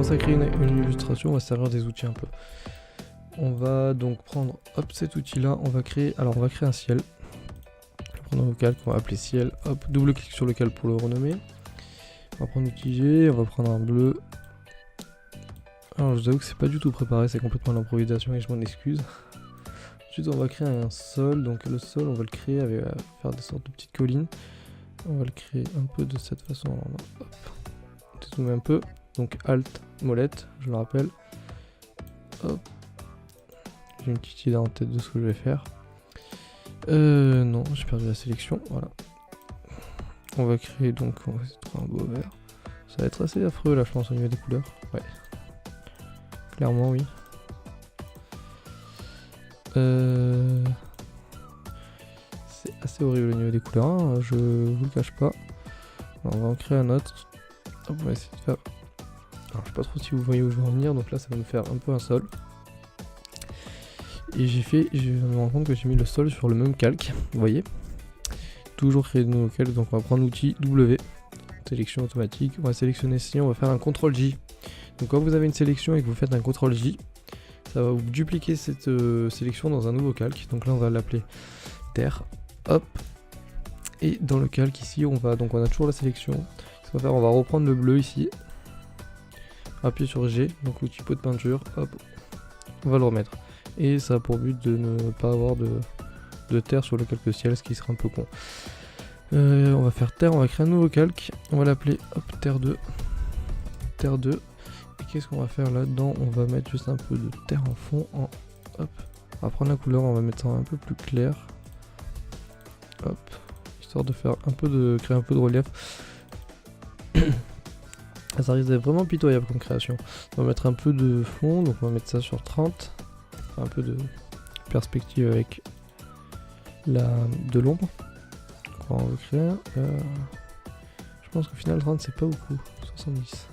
commencer à créer une illustration, on va se servir des outils un peu. On va donc prendre hop cet outil là, on va créer un ciel. On va prendre un calque, on va appeler ciel, hop, double clic sur le calque pour le renommer. On va prendre l'outil G, on va prendre un bleu. Alors je vous avoue que c'est pas du tout préparé, c'est complètement l'improvisation et je m'en excuse. Ensuite on va créer un sol, donc le sol on va le créer avec faire des sortes de petites collines. On va le créer un peu de cette façon. Alors, hop, on dézoome un peu, donc Alt, molette, je le rappelle. Hop. J'ai une petite idée en tête de ce que je vais faire. Non, j'ai perdu la sélection, voilà. On va créer donc, on va essayer de trouver un beau vert. Ça va être assez affreux là je pense au niveau des couleurs. Ouais. Clairement oui. C'est assez horrible au niveau des couleurs, hein, je vous le cache pas. Alors, on va en créer un autre. Hop, on va essayer de faire... Alors je sais pas trop si vous voyez où je veux en venir, donc là ça va nous faire un peu un sol. Et je me rends compte que j'ai mis le sol sur le même calque, vous voyez. Toujours créer de nouveaux calques, donc on va prendre l'outil W, sélection automatique, on va sélectionner ici, on va faire un CTRL J. Donc quand vous avez une sélection et que vous faites un CTRL J, ça va vous dupliquer cette sélection dans un nouveau calque. Donc là on va l'appeler terre, hop. Et dans le calque ici, on a toujours la sélection. Ce qu'on va faire, on va reprendre le bleu ici, appuyer sur G, donc l'outil pot de peinture, hop, on va le remettre. Et ça a pour but de ne pas avoir de terre sur le calque ciel, ce qui serait un peu con. On va faire terre, on va créer un nouveau calque, on va l'appeler terre 2. Terre 2. Et qu'est-ce qu'on va faire là-dedans? On va mettre juste un peu de terre en fond. Hop. On va prendre la couleur, on va mettre ça un peu plus clair. Hop. Histoire de faire créer un peu de relief. Ça risque d'être vraiment pitoyable comme création. On va mettre un peu de fond, donc on va mettre ça sur 30. Un peu de perspective avec de l'ombre. On va créer. Je pense qu'au final 30 c'est pas beaucoup. 70.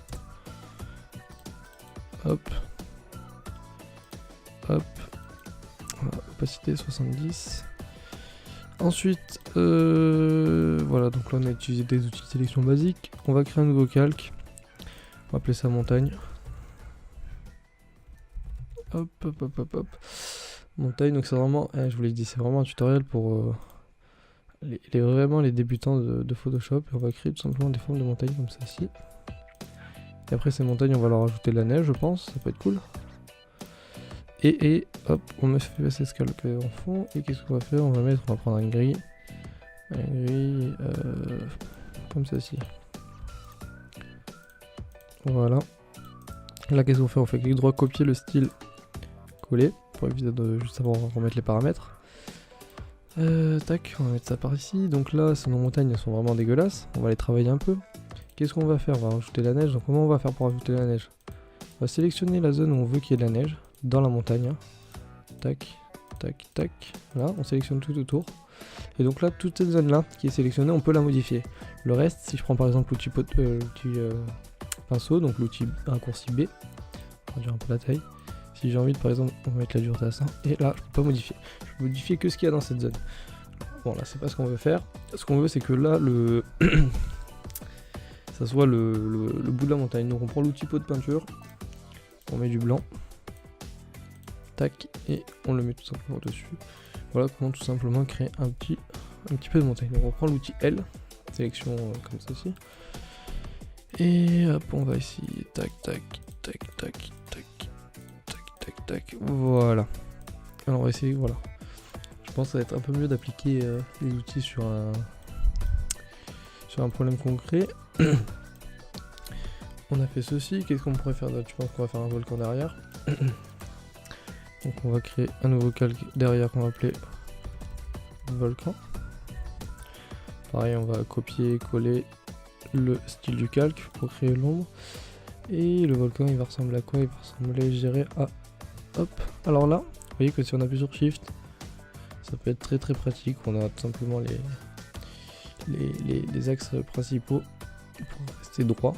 Hop. Hop. Voilà, opacité 70. Ensuite, voilà, donc là on a utilisé des outils de sélection basiques. On va créer un nouveau calque. On va appeler ça montagne. Hop, hop, hop, hop, hop. Montagne, donc c'est vraiment, je vous l'ai dit, c'est vraiment un tutoriel pour vraiment les débutants de Photoshop. Et on va créer tout simplement des formes de montagne comme ça-ci. Et après ces montagnes, on va leur ajouter de la neige, je pense, ça peut être cool. Et hop, on me fait passer ce calque en fond. Et qu'est-ce qu'on va faire? On va prendre un gris. Un gris, comme ça-ci. Voilà. Là, qu'est-ce qu'on fait? On fait clic droit, copier le style, coller, pour éviter de juste savoir remettre les paramètres. Tac, on va mettre ça par ici. Donc là, nos montagnes, elles sont vraiment dégueulasses. On va les travailler un peu. Qu'est-ce qu'on va faire? On va rajouter la neige. Donc comment on va faire pour rajouter la neige? On va sélectionner la zone où on veut qu'il y ait de la neige, dans la montagne. Tac, tac, tac. Voilà, on sélectionne tout autour. Et donc là, toute cette zone-là qui est sélectionnée, on peut la modifier. Le reste, si je prends par exemple l'outil pinceau, donc l'outil raccourci B, on va réduire un peu la taille. Si j'ai envie de, par exemple, on va mettre la dureté à 100, et là, je peux pas modifier. Je peux modifier que ce qu'il y a dans cette zone. Bon, là, c'est pas ce qu'on veut faire. Ce qu'on veut, c'est que là, ça soit le bout de la montagne. Donc, on prend l'outil pot de peinture, on met du blanc, tac, et on le met tout simplement dessus. Voilà comment tout simplement créer un petit peu de montagne. Donc, on prend l'outil L, sélection comme ceci. Et hop, on va essayer, tac, tac, tac, tac, tac, tac, tac, tac, voilà. Alors on va essayer, voilà. Je pense que ça va être un peu mieux d'appliquer les outils sur un problème concret. On a fait ceci, qu'est-ce qu'on pourrait faire d'autre? Je pense qu'on va faire un volcan derrière. Donc on va créer un nouveau calque derrière qu'on va appeler volcan. Pareil, on va copier, coller le style du calque pour créer l'ombre. Et le volcan, il va ressembler à quoi? Il va ressembler, je dirais, à... Hop. Alors là, vous voyez que si on appuie sur Shift, ça peut être très très pratique. On a tout simplement les axes principaux pour rester droit.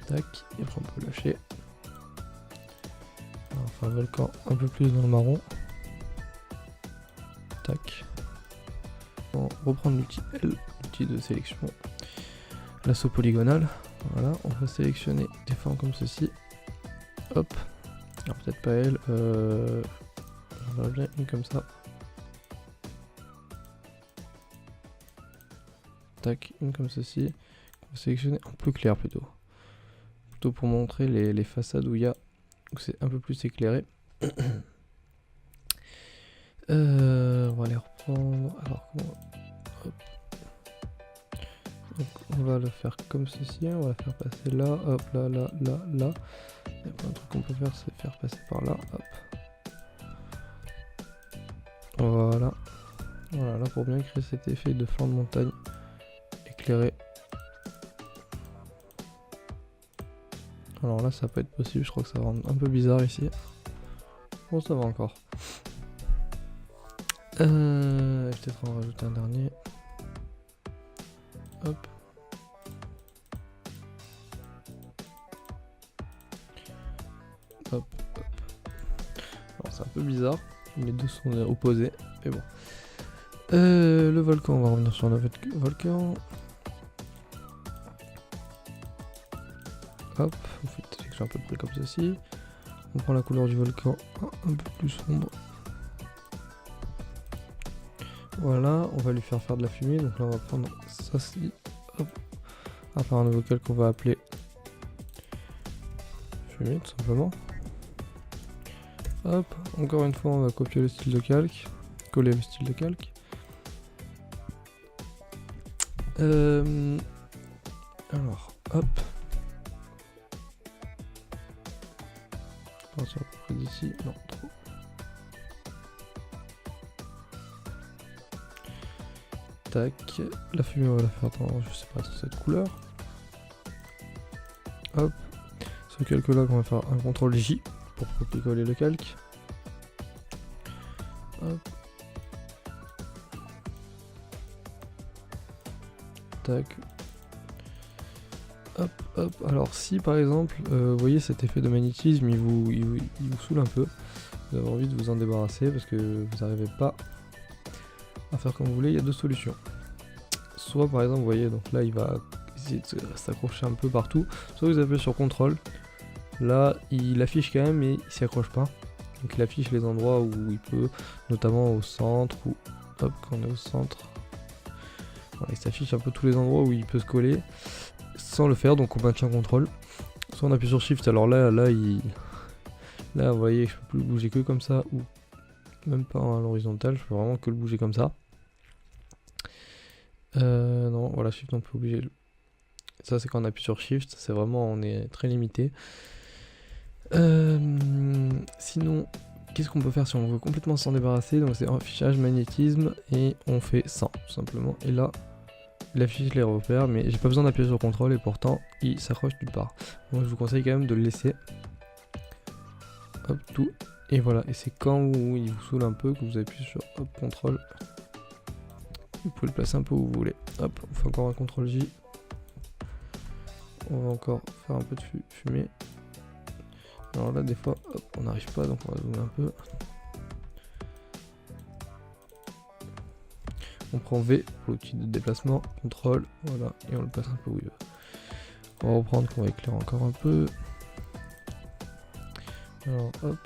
Tac, et après on peut lâcher. Enfin, volcan un peu plus dans le marron. Tac. On va reprendre l'outil L, l'outil de sélection. Lasso polygonal. Voilà, on va sélectionner des formes comme ceci. Hop. Alors peut-être pas elle. On va bien une comme ça. Tac, une comme ceci. On va sélectionner en plus clair plutôt. Plutôt pour montrer les façades où il y a, où c'est un peu plus éclairé. On va les reprendre. Alors comment? Hop. Donc on va le faire comme ceci, on va la faire passer là, hop, là, là, là, là. Et après, un truc qu'on peut faire, c'est faire passer par là, hop. Voilà. Voilà, là pour bien créer cet effet de flanc de montagne éclairé. Alors là ça peut être possible, je crois que ça va rendre un peu bizarre ici. Bon ça va encore. Peut-être en rajouter un dernier. Hop. Hop, hop. Alors c'est un peu bizarre, les deux sont opposés, mais bon. Le volcan, on va revenir sur le volcan. Hop, on fait une sélection à peu près comme ceci. On prend la couleur du volcan un peu plus sombre. Voilà, on va lui faire de la fumée, donc là on va prendre ça, hop. On va faire un nouveau calque qu'on va appeler fumée tout simplement. Hop, encore une fois on va copier le style de calque, coller le style de calque. Alors, hop. Partir à peu près d'ici, non trop. Tac, la fumée on va la faire dans, je sais pas, cette couleur. Hop, ce calque là qu'on va faire un CTRL J pour copier-coller le calque. Hop. Tac. Hop, hop. Alors si par exemple, vous voyez cet effet de magnétisme, il vous saoule un peu, vous avez envie de vous en débarrasser parce que vous n'arrivez pas à faire comme vous voulez, il y a deux solutions. Soit par exemple, vous voyez, donc là il va essayer de s'accrocher un peu partout, soit vous appuyez sur CTRL, là il affiche quand même mais il s'y accroche pas. Donc il affiche les endroits où il peut, notamment au centre, ou hop, quand on est au centre, voilà, il s'affiche un peu tous les endroits où il peut se coller, sans le faire, donc on maintient CTRL. Soit on appuie sur Shift, alors là vous voyez, je peux plus le bouger que comme ça, ou même pas à l'horizontale, je peux vraiment que le bouger comme ça. Non, voilà, Shift on peut bouger. Ça c'est quand on appuie sur Shift, c'est vraiment, on est très limité. Sinon, qu'est-ce qu'on peut faire si on veut complètement s'en débarrasser? Donc c'est affichage, magnétisme, et on fait 100 tout simplement. Et là, il affiche les repères, mais j'ai pas besoin d'appuyer sur CTRL et pourtant il s'accroche nulle part. Donc je vous conseille quand même de le laisser. Hop, tout. Et voilà, et c'est quand il vous saoule un peu que vous appuyez sur hop, CTRL. Vous pouvez le placer un peu où vous voulez. Hop, on fait encore un CTRL J. On va encore faire un peu de fumée. Alors là, des fois, hop, on n'arrive pas, donc on va zoomer un peu. On prend V pour l'outil de déplacement, CTRL, voilà, et on le passe un peu où il veut. On va reprendre, qu'on va éclairer encore un peu. Alors, hop.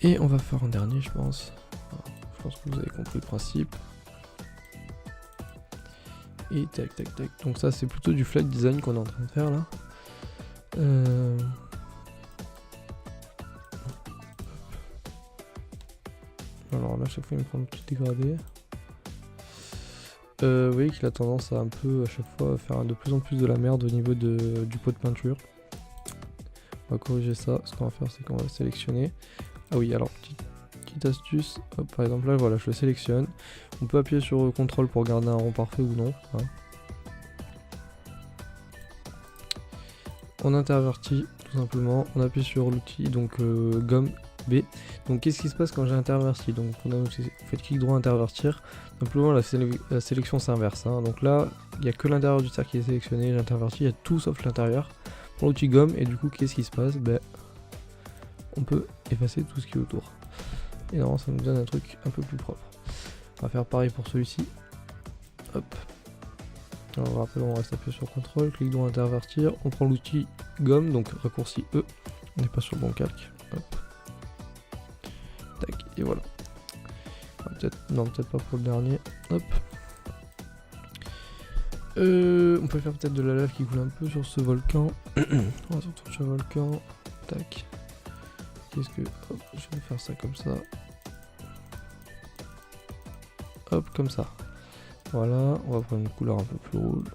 Et on va faire un dernier, je pense. Alors, je pense que vous avez compris le principe. Et tac, tac, tac. Donc ça, c'est plutôt du flat design qu'on est en train de faire là. Alors là, à chaque fois, il me prend un petit dégradé. Vous voyez qu'il a tendance à un peu, à chaque fois, faire de plus en plus de la merde au niveau du pot de peinture. On va corriger ça. Ce qu'on va faire, c'est qu'on va sélectionner. Ah oui, alors, petite astuce. Hop, par exemple, là, voilà, je le sélectionne. On peut appuyer sur CTRL pour garder un rond parfait ou non. Hein. On intervertit, tout simplement. On appuie sur l'outil, donc gomme B. Donc, qu'est-ce qui se passe quand j'ai interverti? Donc, vous faites clic droit intervertir. Simplement, la sélection s'inverse. Hein. Donc là, il n'y a que l'intérieur du cercle qui est sélectionné. J'intervertis, il y a tout sauf l'intérieur. Pour l'outil gomme, et du coup, qu'est-ce qui se passe? Ben, on peut effacer tout ce qui est autour. Et normalement, ça nous donne un truc un peu plus propre. On va faire pareil pour celui-ci. Hop. Alors rappel, on reste appuyé sur CTRL, clic droit intervertir, on prend l'outil gomme, donc raccourci E, on n'est pas sur le bon calque, hop, tac, et voilà. Peut-être pas pour le dernier, hop. On peut faire peut-être de la lave qui coule un peu sur ce volcan, on va se retourner sur le volcan, tac. Qu'est-ce que, hop, je vais faire ça comme ça. Hop, comme ça. Voilà, on va prendre une couleur un peu plus rouge.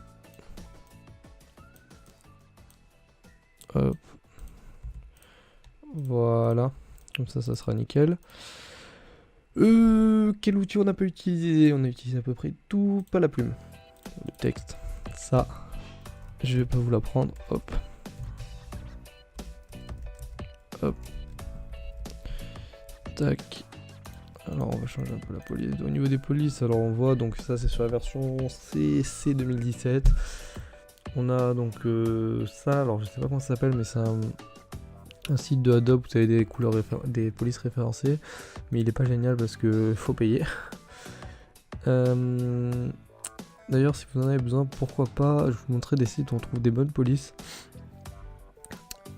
Hop. Voilà. Comme ça sera nickel. Quel outil on a pas utilisé? On a utilisé à peu près tout, pas la plume. Le texte. Ça, je vais pas vous l'apprendre. Hop. Hop. Tac. Alors on va changer un peu la police. Au niveau des polices, alors on voit, donc ça c'est sur la version CC 2017. On a donc ça, alors je sais pas comment ça s'appelle, mais c'est un site de Adobe où vous avez des couleurs des polices référencées, mais il est pas génial parce que faut payer. D'ailleurs si vous en avez besoin, pourquoi pas, je vous montrerai des sites où on trouve des bonnes polices,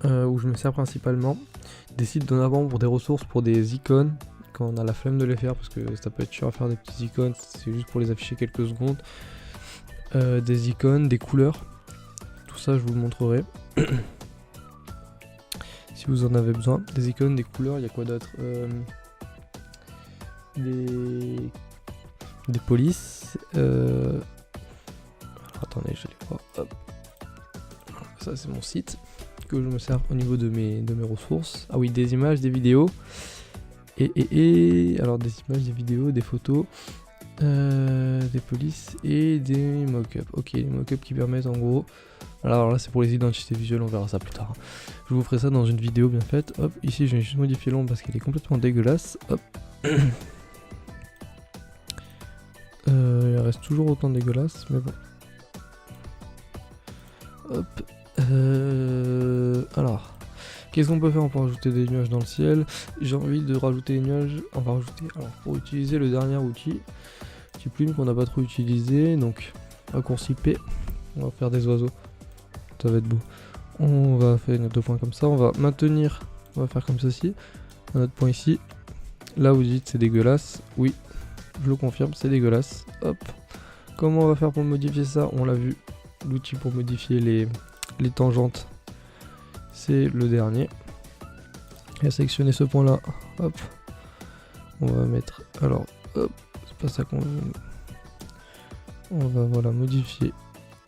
où je me sers principalement. Des sites d'en avant pour des ressources, pour des icônes, quand on a la flemme de les faire, parce que ça peut être chiant à faire des petites icônes, c'est juste pour les afficher quelques secondes. Des icônes, des couleurs, tout ça je vous le montrerai. Si vous en avez besoin, des icônes, des couleurs, il y a quoi d'autre, des polices. Alors, attendez, je les vois. Hop. Ça c'est mon site que je me sers au niveau de mes ressources. Ah oui, des images, des vidéos. Alors des images, des vidéos, des photos, des polices et des mock-up. Ok, les mock-up qui permettent en gros. Alors là c'est pour les identités visuelles, on verra ça plus tard. Je vous ferai ça dans une vidéo bien faite. Hop, ici je vais juste modifier l'ombre parce qu'elle est complètement dégueulasse. Hop. Elle reste toujours autant dégueulasse, mais bon. Hop. Alors. Qu'est-ce qu'on peut faire? On peut rajouter des nuages dans le ciel. J'ai envie de rajouter des nuages. On va rajouter, alors pour utiliser le dernier outil, petit plume qu'on n'a pas trop utilisé, donc raccourci P, on va faire des oiseaux. Ça va être beau. On va faire nos deux points comme ça, on va maintenir, on va faire comme ceci. Un autre point ici. Là vous dites c'est dégueulasse. Oui, je le confirme, c'est dégueulasse. Hop. Comment on va faire pour modifier ça? On l'a vu. L'outil pour modifier les tangentes, c'est le dernier. Et à sélectionner ce point là, hop, on va mettre, alors hop, c'est pas ça qu'on veut, on va voilà modifier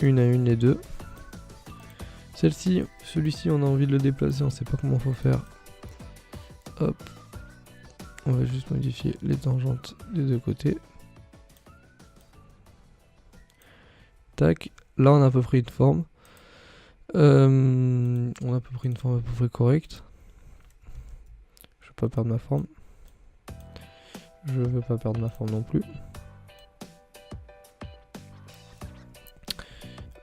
une à une les deux. Celui-ci on a envie de le déplacer, on sait pas comment faut faire. Hop, on va juste modifier les tangentes des deux côtés. Tac, là on a à peu près une forme. On a à peu près une forme à peu près correcte. Je veux pas perdre ma forme. Je veux pas perdre ma forme non plus.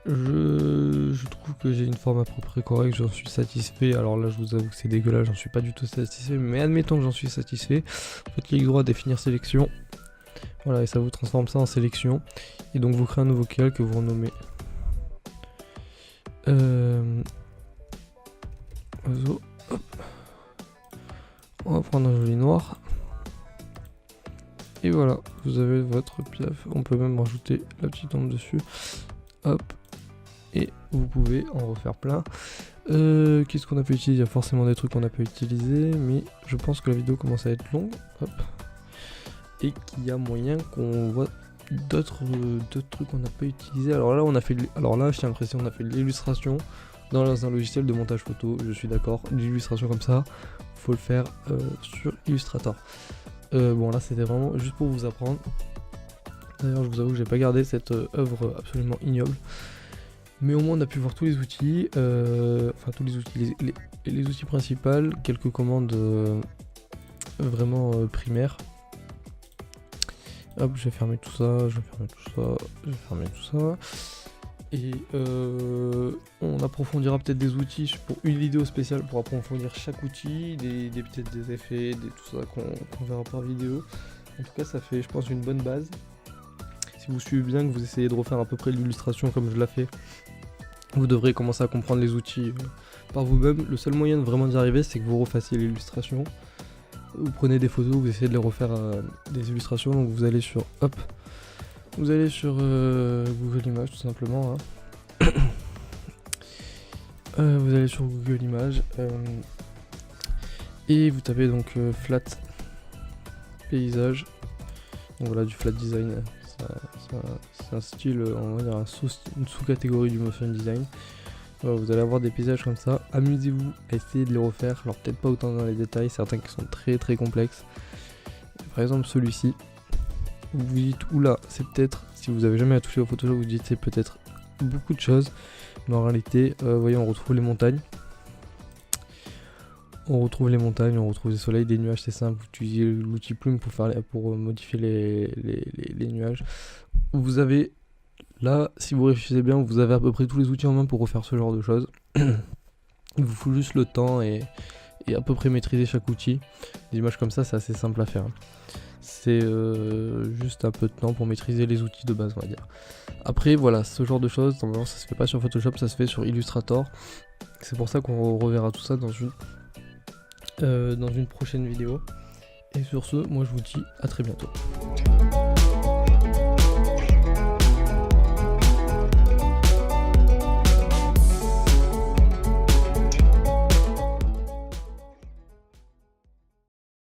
Je trouve que j'ai une forme à peu près correcte, j'en suis satisfait. Alors là je vous avoue que c'est dégueulasse, j'en suis pas du tout satisfait, mais admettons que j'en suis satisfait. Faites clic droit, définir sélection. Voilà, et ça vous transforme ça en sélection. Et donc vous créez un nouveau calque que vous renommez oiseau. Hop. On va prendre un joli noir. Et voilà, vous avez votre piaf. On peut même rajouter la petite ombre dessus. Hop. Et vous pouvez en refaire plein. Qu'est-ce qu'on a pu utiliser? Il y a forcément des trucs qu'on a pu utiliser, mais je pense que la vidéo commence à être longue. Hop. Et qu'il y a moyen qu'on voit d'autres trucs qu'on n'a pas utilisé. Alors là on a fait je tiens à préciser, on a fait de l'illustration dans un logiciel de montage photo, je suis d'accord. L'illustration comme ça, faut le faire sur Illustrator. Bon là c'était vraiment juste pour vous apprendre. D'ailleurs je vous avoue que j'ai pas gardé cette œuvre absolument ignoble, mais au moins on a pu voir tous les outils, enfin tous les outils, les outils principaux, quelques commandes vraiment primaires. Hop, je vais fermer tout ça, je vais fermer tout ça, je vais fermer tout ça. Et on approfondira peut-être des outils pour une vidéo spéciale pour approfondir chaque outil, peut-être des effets, tout ça qu'on verra par vidéo. En tout cas, ça fait, je pense, une bonne base. Si si vous suivez bien, que vous essayez de refaire à peu près l'illustration comme je l'ai fait, vous devrez commencer à comprendre les outils par vous-même. Le seul moyen de vraiment d'y arriver, c'est que vous refassiez l'illustration. Vous prenez des photos, vous essayez de les refaire des illustrations, donc vous allez sur Google Images tout simplement. Hein. Vous allez sur Google Images et vous tapez donc flat paysage. Donc voilà, du flat design. C'est un style, on va dire une sous-catégorie du motion design. Voilà, vous allez avoir des paysages comme ça. Amusez-vous à essayer de les refaire. Alors peut-être pas autant dans les détails, certains qui sont très très complexes. Par exemple celui-ci. Vous vous dites oula, c'est peut-être, si vous avez jamais touché au Photoshop, vous vous dites c'est peut-être beaucoup de choses. Mais en réalité, voyez, on retrouve les montagnes. On retrouve les montagnes, on retrouve les soleils, des nuages, c'est simple. Vous utilisez l'outil plume pour modifier les nuages. Vous avez là, si vous réfléchissez bien, vous avez à peu près tous les outils en main pour refaire ce genre de choses. Il vous faut juste le temps et à peu près maîtriser chaque outil. Des images comme ça, c'est assez simple à faire. C'est juste un peu de temps pour maîtriser les outils de base, on va dire. Après, voilà, ce genre de choses, normalement, ça se fait pas sur Photoshop, ça se fait sur Illustrator. C'est pour ça qu'on reverra tout ça dans une prochaine vidéo. Et sur ce, moi je vous dis à très bientôt.